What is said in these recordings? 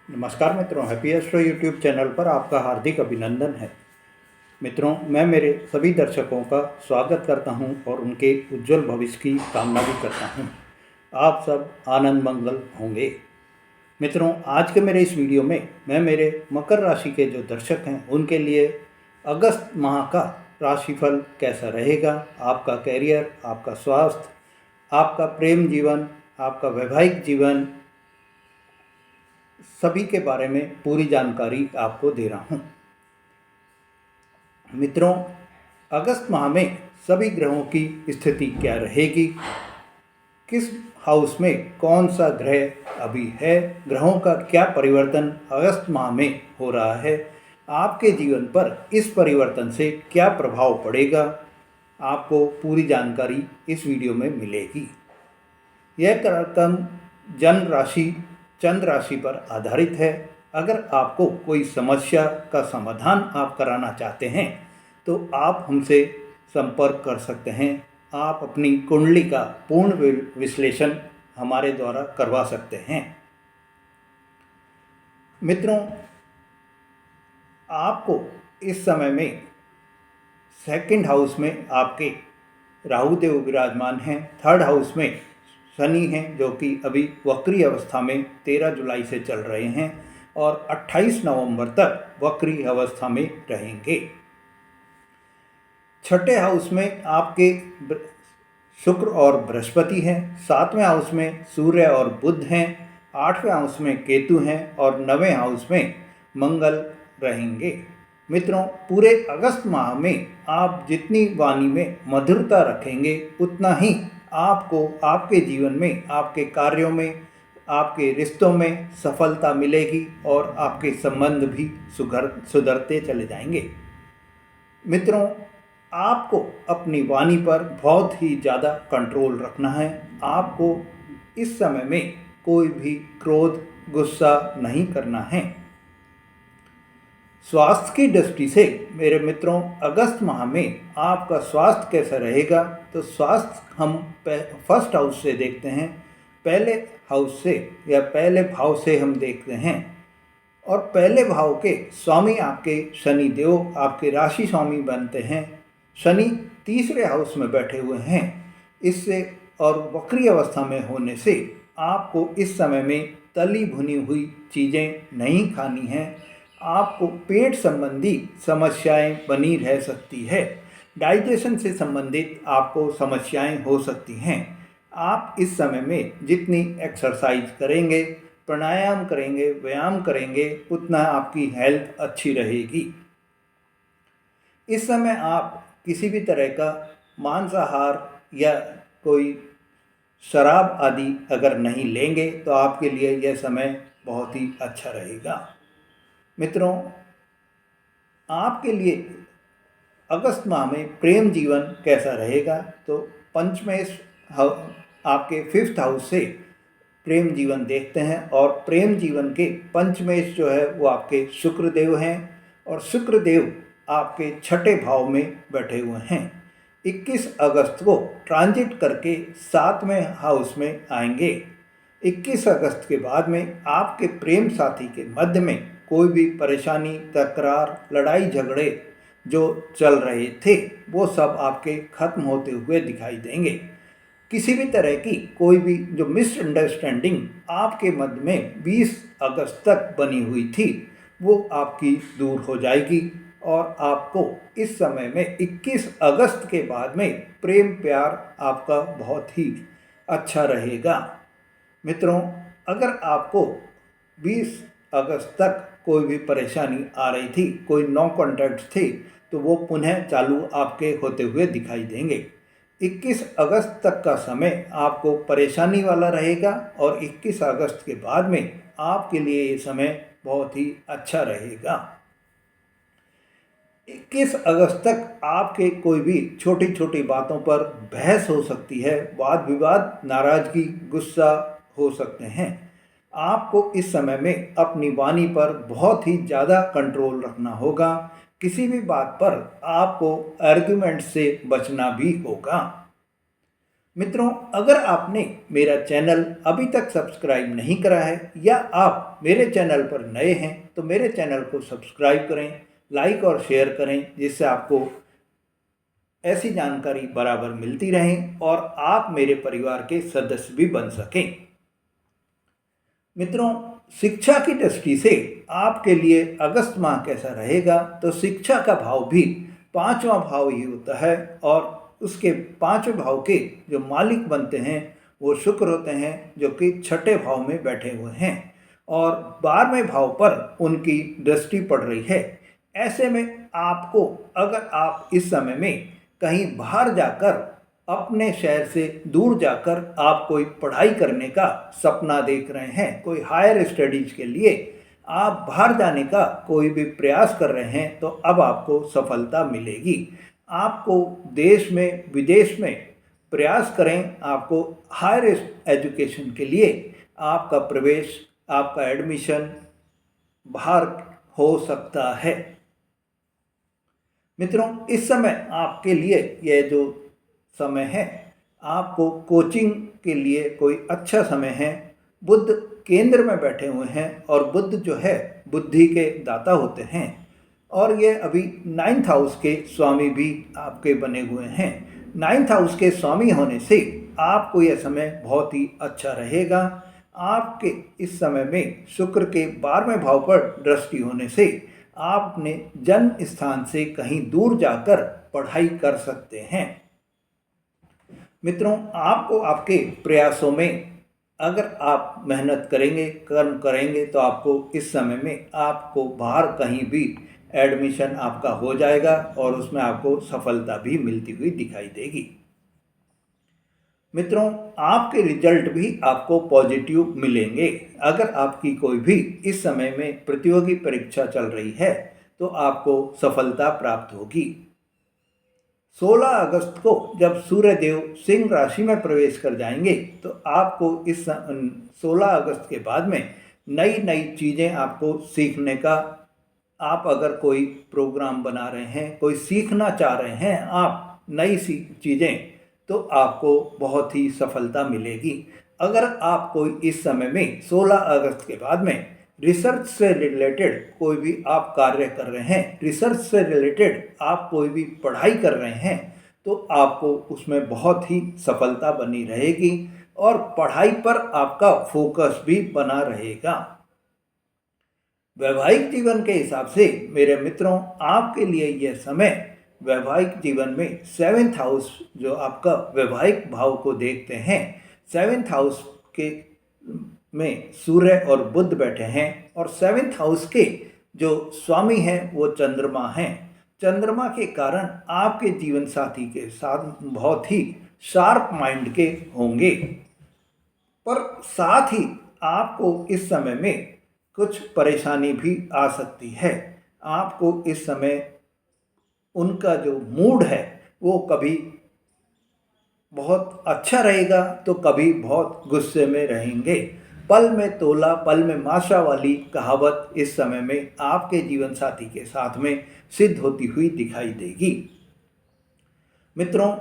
नमस्कार मित्रों, happy astro YouTube channel पर आपका हार्दिक अभिनंदन है। मित्रों, मैं मेरे सभी दर्शकों का स्वागत करता हूं और उनके उज्जवल भविष्य की कामना भी करता हूं। आप सब आनंद मंगल होंगे। मित्रों, आज के मेरे इस वीडियो में मैं मेरे मकर राशि के जो दर्शक हैं उनके लिए अगस्त माह का राशिफल कैसा रहेगा, आपका कैरियर, आपका स्वास्थ्य, आपका प्रेम जीवन, आपका वैवाहिक जीवन, सभी के बारे में पूरी जानकारी आपको दे रहा हूँ। मित्रों, अगस्त माह में सभी ग्रहों की स्थिति क्या रहेगी, किस हाउस में कौन सा ग्रह अभी है, ग्रहों का क्या परिवर्तन अगस्त माह में हो रहा है, आपके जीवन पर इस परिवर्तन से क्या प्रभाव पड़ेगा, आपको पूरी जानकारी इस वीडियो में मिलेगी। यह कार्यक्रम जन्म राशि चंद्र राशि पर आधारित है। अगर आपको कोई समस्या का समाधान आप कराना चाहते हैं तो आप हमसे संपर्क कर सकते हैं। आप अपनी कुंडली का पूर्ण विश्लेषण हमारे द्वारा करवा सकते हैं। मित्रों, आपको इस समय में सेकंड हाउस में आपके राहु देव विराजमान हैं। थर्ड हाउस में शनि हैं जो कि अभी वक्री अवस्था में 13 जुलाई से चल रहे हैं और 28 नवंबर तक वक्री अवस्था में रहेंगे। छठे हाउस में आपके शुक्र और बृहस्पति हैं। सातवें हाउस में सूर्य और बुध हैं। आठवें हाउस में केतु हैं और नवें हाउस में मंगल रहेंगे। मित्रों, पूरे अगस्त माह में आप जितनी वाणी में मधुरता रखेंगे उतना ही आपको आपके जीवन में, आपके कार्यों में, आपके रिश्तों में सफलता मिलेगी और आपके संबंध भी सुधरते चले जाएंगे। मित्रों, आपको अपनी वाणी पर बहुत ही ज़्यादा कंट्रोल रखना है। आपको इस समय में कोई भी क्रोध, गुस्सा नहीं करना है। स्वास्थ्य की दृष्टि से मेरे मित्रों, अगस्त माह में आपका स्वास्थ्य कैसा रहेगा, तो स्वास्थ्य हम फर्स्ट हाउस से देखते हैं, पहले हाउस से या पहले भाव से हम देखते हैं। और पहले भाव के स्वामी आपके शनि देव आपके राशि स्वामी बनते हैं। शनि तीसरे हाउस में बैठे हुए हैं। इससे और वक्री अवस्था में होने से आपको इस समय में तली भुनी हुई चीज़ें नहीं खानी हैं। आपको पेट संबंधी समस्याएं बनी रह सकती है। डाइजेशन से संबंधित आपको समस्याएं हो सकती हैं। आप इस समय में जितनी एक्सरसाइज करेंगे, प्राणायाम करेंगे, व्यायाम करेंगे, उतना आपकी हेल्थ अच्छी रहेगी। इस समय आप किसी भी तरह का मांसाहार या कोई शराब आदि अगर नहीं लेंगे तो आपके लिए यह समय बहुत ही अच्छा रहेगा। मित्रों, आपके लिए अगस्त माह में प्रेम जीवन कैसा रहेगा, तो पंचमेश आपके फिफ्थ हाउस से प्रेम जीवन देखते हैं और प्रेम जीवन के पंचमेश जो है वो आपके शुक्रदेव हैं और शुक्रदेव आपके छठे भाव में बैठे हुए हैं। 21 अगस्त को ट्रांजिट करके 7वें हाउस में आएंगे। 21 अगस्त के बाद में आपके प्रेम साथी के मध्य में कोई भी परेशानी, तकरार, लड़ाई झगड़े जो चल रहे थे वो सब आपके खत्म होते हुए दिखाई देंगे। किसी भी तरह की कोई भी जो मिसअंडरस्टैंडिंग आपके मध्य में 20 अगस्त तक बनी हुई थी वो आपकी दूर हो जाएगी और आपको इस समय में 21 अगस्त के बाद में प्रेम प्यार आपका बहुत ही अच्छा रहेगा। मित्रों, अगर आपको 20 अगस्त तक कोई भी परेशानी आ रही थी, कोई नो कॉन्टैक्ट थे, तो वो पुनः चालू आपके होते हुए दिखाई देंगे। 21 अगस्त तक का समय आपको परेशानी वाला रहेगा और 21 अगस्त के बाद में आपके लिए ये समय बहुत ही अच्छा रहेगा। 21 अगस्त तक आपके कोई भी छोटी छोटी बातों पर बहस हो सकती है, वाद विवाद, नाराजगी, गुस्सा हो सकते हैं। आपको इस समय में अपनी वाणी पर बहुत ही ज़्यादा कंट्रोल रखना होगा। किसी भी बात पर आपको आर्ग्यूमेंट से बचना भी होगा। मित्रों, अगर आपने मेरा चैनल अभी तक सब्सक्राइब नहीं करा है या आप मेरे चैनल पर नए हैं तो मेरे चैनल को सब्सक्राइब करें, लाइक और शेयर करें, जिससे आपको ऐसी जानकारी बराबर मिलती रहे और आप मेरे परिवार के सदस्य भी बन सकें। मित्रों, शिक्षा की दृष्टि से आपके लिए अगस्त माह कैसा रहेगा, तो शिक्षा का भाव भी पांचवा भाव ही होता है और उसके पांचवें भाव के जो मालिक बनते हैं वो शुक्र होते हैं, जो कि छठे भाव में बैठे हुए हैं और 12वें भाव पर उनकी दृष्टि पड़ रही है। ऐसे में आपको, अगर आप इस समय में कहीं बाहर जाकर, अपने शहर से दूर जाकर आप कोई पढ़ाई करने का सपना देख रहे हैं, कोई हायर स्टडीज के लिए आप बाहर जाने का कोई भी प्रयास कर रहे हैं, तो अब आपको सफलता मिलेगी। आपको देश में विदेश में प्रयास करें, आपको हायर एजुकेशन के लिए आपका प्रवेश, आपका एडमिशन बाहर हो सकता है। मित्रों, इस समय आपके लिए यह जो समय है, आपको कोचिंग के लिए कोई अच्छा समय है। बुध केंद्र में बैठे हुए हैं और बुध जो है बुद्धि के दाता होते हैं और ये अभी 9th हाउस के स्वामी भी आपके बने हुए हैं। 9th हाउस के स्वामी होने से आपको यह समय बहुत ही अच्छा रहेगा। आपके इस समय में शुक्र के 12वें भाव पर दृष्टि होने से आप अपने जन्म स्थान से कहीं दूर जाकर पढ़ाई कर सकते हैं। मित्रों, आपको आपके प्रयासों में अगर आप मेहनत करेंगे, कर्म करेंगे, तो आपको इस समय में आपको बाहर कहीं भी एडमिशन आपका हो जाएगा और उसमें आपको सफलता भी मिलती हुई दिखाई देगी। मित्रों, आपके रिजल्ट भी आपको पॉजिटिव मिलेंगे। अगर आपकी कोई भी इस समय में प्रतियोगी परीक्षा चल रही है तो आपको सफलता प्राप्त होगी। 16 अगस्त को जब सूर्य देव सिंह राशि में प्रवेश कर जाएंगे तो आपको इस 16 अगस्त के बाद में नई नई चीज़ें आपको सीखने का, आप अगर कोई प्रोग्राम बना रहे हैं, कोई सीखना चाह रहे हैं आप नई सी चीज़ें, तो आपको बहुत ही सफलता मिलेगी। अगर आप कोई इस समय में 16 अगस्त के बाद में रिसर्च से रिलेटेड कोई भी आप कार्य कर रहे हैं, रिसर्च से रिलेटेड आप कोई भी पढ़ाई कर रहे हैं, तो आपको उसमें बहुत ही सफलता बनी रहेगी और पढ़ाई पर आपका फोकस भी बना रहेगा। वैवाहिक जीवन के हिसाब से मेरे मित्रों, आपके लिए यह समय वैवाहिक जीवन में 7th हाउस जो आपका वैवाहिक भाव को देखते हैं, 7th हाउस के में सूर्य और बुध बैठे हैं और 7th हाउस के जो स्वामी हैं वो चंद्रमा हैं। चंद्रमा के कारण आपके जीवन साथी के साथ बहुत ही शार्प माइंड के होंगे, पर साथ ही आपको इस समय में कुछ परेशानी भी आ सकती है। आपको इस समय उनका जो मूड है वो कभी बहुत अच्छा रहेगा तो कभी बहुत गुस्से में रहेंगे। पल में तोला पल में माशा वाली कहावत इस समय में आपके जीवन साथी के साथ में सिद्ध होती हुई दिखाई देगी। मित्रों,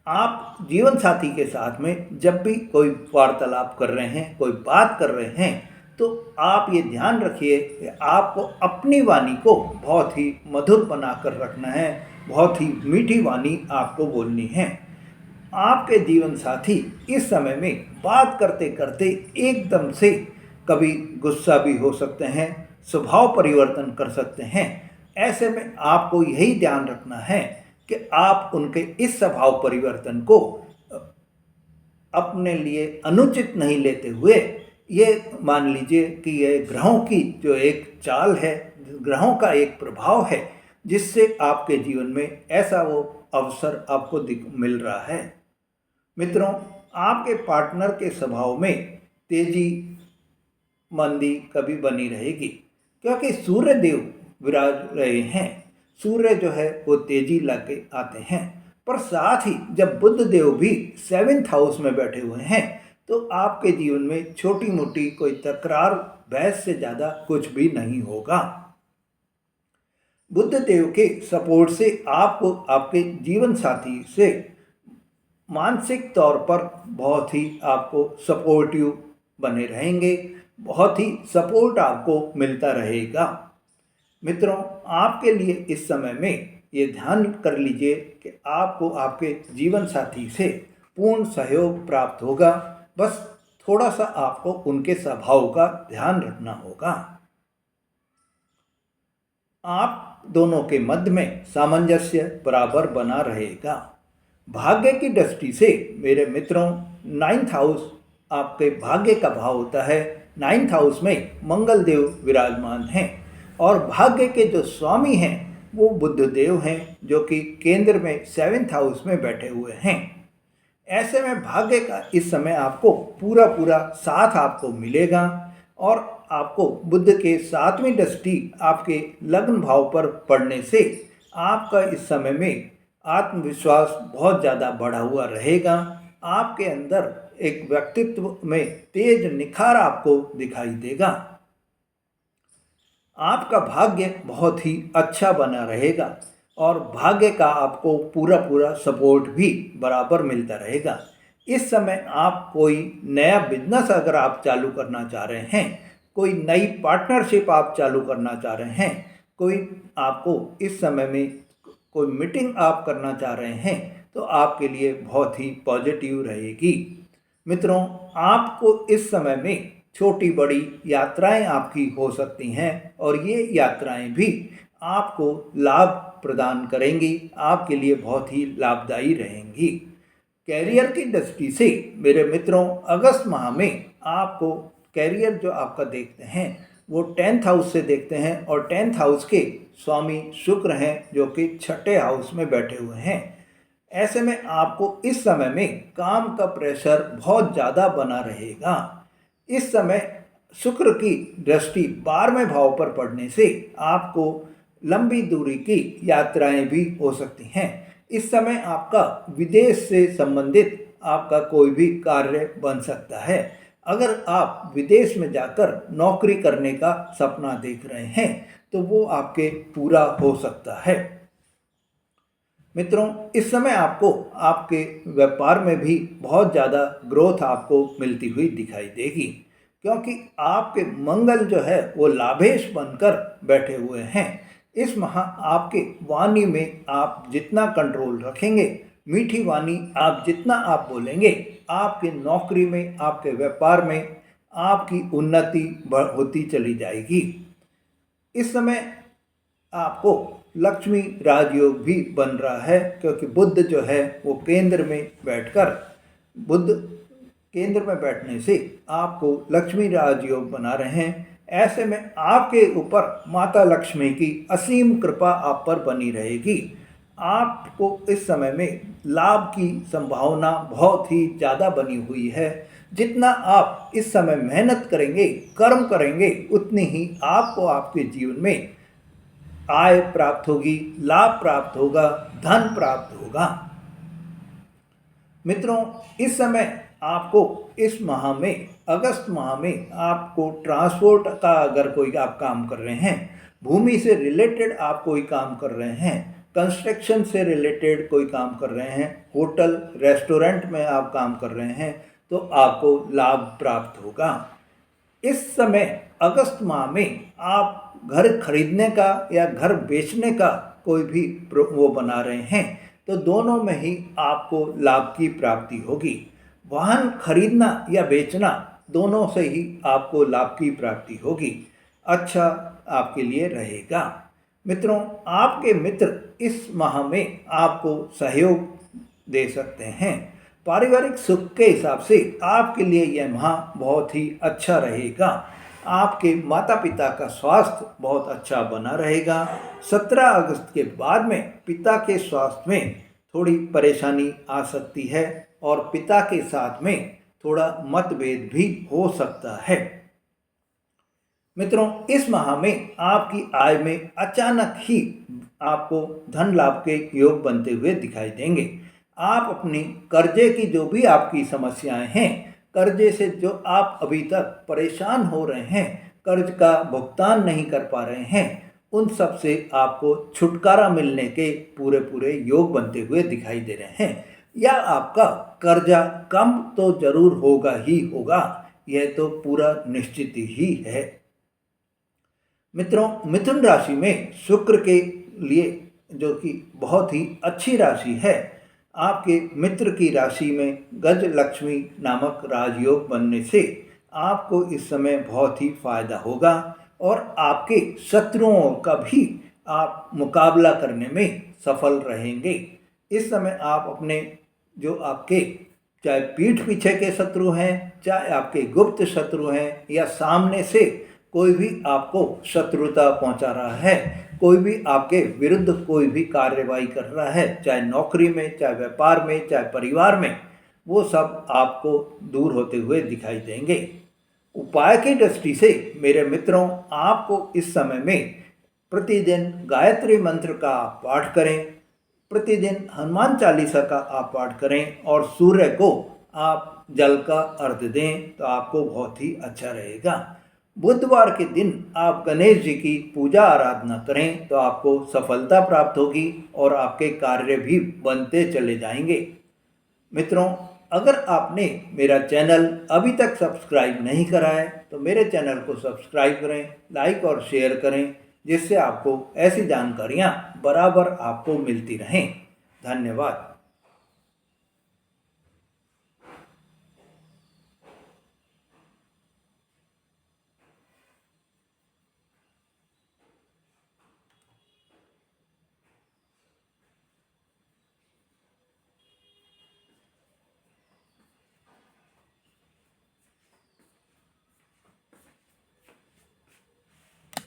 आप जीवन साथी के साथ में जब भी कोई वार्तालाप कर रहे हैं, कोई बात कर रहे हैं, तो आप ये ध्यान रखिए कि आपको अपनी वाणी को बहुत ही मधुर बनाकर रखना है, बहुत ही मीठी वाणी आपको बोलनी है। आपके जीवन साथी इस समय में बात करते करते एकदम से कभी गुस्सा भी हो सकते हैं, स्वभाव परिवर्तन कर सकते हैं। ऐसे में आपको यही ध्यान रखना है कि आप उनके इस स्वभाव परिवर्तन को अपने लिए अनुचित नहीं लेते हुए, ये मान लीजिए कि यह ग्रहों की जो एक चाल है, ग्रहों का एक प्रभाव है, जिससे आपके जीवन में ऐसा वो अवसर आपको मिल रहा है। मित्रों, आपके पार्टनर के स्वभाव में तेजी मंदी कभी बनी रहेगी, क्योंकि सूर्य देव विराज रहे हैं। सूर्य जो है वो तेजी लाके आते हैं, पर साथ ही जब बुध देव भी 7th हाउस में बैठे हुए हैं तो आपके जीवन में छोटी मोटी कोई तकरार बहस से ज़्यादा कुछ भी नहीं होगा। बुध देव के सपोर्ट से आपको आपके जीवन साथी से मानसिक तौर पर बहुत ही आपको सपोर्टिव बने रहेंगे, बहुत ही सपोर्ट आपको मिलता रहेगा। मित्रों, आपके लिए इस समय में ये ध्यान कर लीजिए कि आपको आपके जीवन साथी से पूर्ण सहयोग प्राप्त होगा। बस थोड़ा सा आपको उनके स्वभाव का ध्यान रखना होगा। आप दोनों के मध्य में सामंजस्य बराबर बना रहेगा। भाग्य की दृष्टि से मेरे मित्रों, 9th हाउस आपके भाग्य का भाव होता है। 9th हाउस में मंगल देव विराजमान हैं और भाग्य के जो स्वामी हैं वो बुध देव हैं, जो कि केंद्र में 7th हाउस में बैठे हुए हैं। ऐसे में भाग्य का इस समय आपको पूरा पूरा साथ आपको मिलेगा और आपको बुध के 7वीं दृष्टि आपके लग्न भाव पर पड़ने से आपका इस समय में आत्मविश्वास बहुत ज़्यादा बढ़ा हुआ रहेगा। आपके अंदर एक व्यक्तित्व में तेज निखार आपको दिखाई देगा। आपका भाग्य बहुत ही अच्छा बना रहेगा और भाग्य का आपको पूरा पूरा सपोर्ट भी बराबर मिलता रहेगा। इस समय आप कोई नया बिजनेस अगर आप चालू करना चाह रहे हैं, कोई नई पार्टनरशिप आप चालू करना चाह रहे हैं, कोई आपको इस समय में कोई मीटिंग आप करना चाह रहे हैं, तो आपके लिए बहुत ही पॉजिटिव रहेगी। मित्रों, आपको इस समय में छोटी बड़ी यात्राएं आपकी हो सकती हैं और ये यात्राएं भी आपको लाभ प्रदान करेंगी, आपके लिए बहुत ही लाभदायी रहेंगी। कैरियर की दृष्टि से मेरे मित्रों, अगस्त माह में आपको कैरियर जो आपका देखते हैं वो 10th हाउस से देखते हैं और 10th हाउस के स्वामी शुक्र हैं, जो कि 6ठे हाउस में बैठे हुए हैं। ऐसे में आपको इस समय में काम का प्रेशर बहुत ज़्यादा बना रहेगा। इस समय शुक्र की दृष्टि 12वें भाव पर पड़ने से आपको लंबी दूरी की यात्राएं भी हो सकती हैं। इस समय आपका विदेश से संबंधित आपका कोई भी कार्य बन सकता है। अगर आप विदेश में जाकर नौकरी करने का सपना देख रहे हैं तो वो आपके पूरा हो सकता है। मित्रों, इस समय आपको आपके व्यापार में भी बहुत ज़्यादा ग्रोथ आपको मिलती हुई दिखाई देगी, क्योंकि आपके मंगल जो है वो लाभेश बनकर बैठे हुए हैं। इस माह आपके वाणी में आप जितना कंट्रोल रखेंगे, मीठी वाणी आप जितना आप बोलेंगे, आपके नौकरी में, आपके व्यापार में आपकी उन्नति होती चली जाएगी। इस समय आपको लक्ष्मी राजयोग भी बन रहा है, क्योंकि बुध जो है वो केंद्र में बैठकर, बुध केंद्र में बैठने से आपको लक्ष्मी राजयोग बना रहे हैं। ऐसे में आपके ऊपर माता लक्ष्मी की असीम कृपा आप पर बनी रहेगी। आपको इस समय में लाभ की संभावना बहुत ही ज़्यादा बनी हुई है। जितना आप इस समय मेहनत करेंगे, कर्म करेंगे, उतनी ही आपको आपके जीवन में आय प्राप्त होगी, लाभ प्राप्त होगा, धन प्राप्त होगा। मित्रों, इस समय आपको इस माह में, अगस्त माह में आपको ट्रांसपोर्ट का अगर कोई आप काम कर रहे हैं, भूमि से रिलेटेड आप कोई काम कर रहे हैं, कंस्ट्रक्शन से रिलेटेड कोई काम कर रहे हैं, होटल रेस्टोरेंट में आप काम कर रहे हैं, तो आपको लाभ प्राप्त होगा। इस समय अगस्त माह में आप घर खरीदने का या घर बेचने का कोई भी वो बना रहे हैं, तो दोनों में ही आपको लाभ की प्राप्ति होगी। वाहन खरीदना या बेचना, दोनों से ही आपको लाभ की प्राप्ति होगी। अच्छा आपके लिए रहेगा। मित्रों, आपके मित्र इस माह में आपको सहयोग दे सकते हैं। पारिवारिक सुख के हिसाब से आपके लिए यह माह बहुत ही अच्छा रहेगा। आपके माता पिता का स्वास्थ्य बहुत अच्छा बना रहेगा। 17 अगस्त के बाद में पिता के स्वास्थ्य में थोड़ी परेशानी आ सकती है और पिता के साथ में थोड़ा मतभेद भी हो सकता है। मित्रों, इस माह में आपकी आय में अचानक ही आपको धन लाभ के योग बनते हुए दिखाई देंगे। आप अपनी कर्जे की जो भी आपकी समस्याएं हैं, कर्जे से जो आप अभी तक परेशान हो रहे हैं, कर्ज का भुगतान नहीं कर पा रहे हैं, उन सब से आपको छुटकारा मिलने के पूरे पूरे योग बनते हुए दिखाई दे रहे हैं। या आपका कर्जा कम तो जरूर होगा ही होगा, यह तो पूरा निश्चित ही है। मित्रों, मिथुन राशि में शुक्र के लिए जो कि बहुत ही अच्छी राशि है, आपके मित्र की राशि में गज लक्ष्मी नामक राजयोग बनने से आपको इस समय बहुत ही फायदा होगा और आपके शत्रुओं का भी आप मुकाबला करने में सफल रहेंगे। इस समय आप अपने जो आपके चाहे पीठ पीछे के शत्रु हैं, चाहे आपके गुप्त शत्रु हैं, या सामने से कोई भी आपको शत्रुता पहुंचा रहा है, कोई भी आपके विरुद्ध कोई भी कार्रवाई कर रहा है, चाहे नौकरी में, चाहे व्यापार में, चाहे परिवार में, वो सब आपको दूर होते हुए दिखाई देंगे। उपाय की दृष्टि से मेरे मित्रों, आपको इस समय में प्रतिदिन गायत्री मंत्र का पाठ करें, प्रतिदिन हनुमान चालीसा का आप पाठ करें और सूर्य को आप जल का अर्घ्य दें तो आपको बहुत ही अच्छा रहेगा। बुधवार के दिन आप गणेश जी की पूजा आराधना करें तो आपको सफलता प्राप्त होगी और आपके कार्य भी बनते चले जाएंगे। मित्रों, अगर आपने मेरा चैनल अभी तक सब्सक्राइब नहीं करा है तो मेरे चैनल को सब्सक्राइब करें, लाइक और शेयर करें, जिससे आपको ऐसी जानकारियाँ बराबर आपको मिलती रहें। धन्यवाद।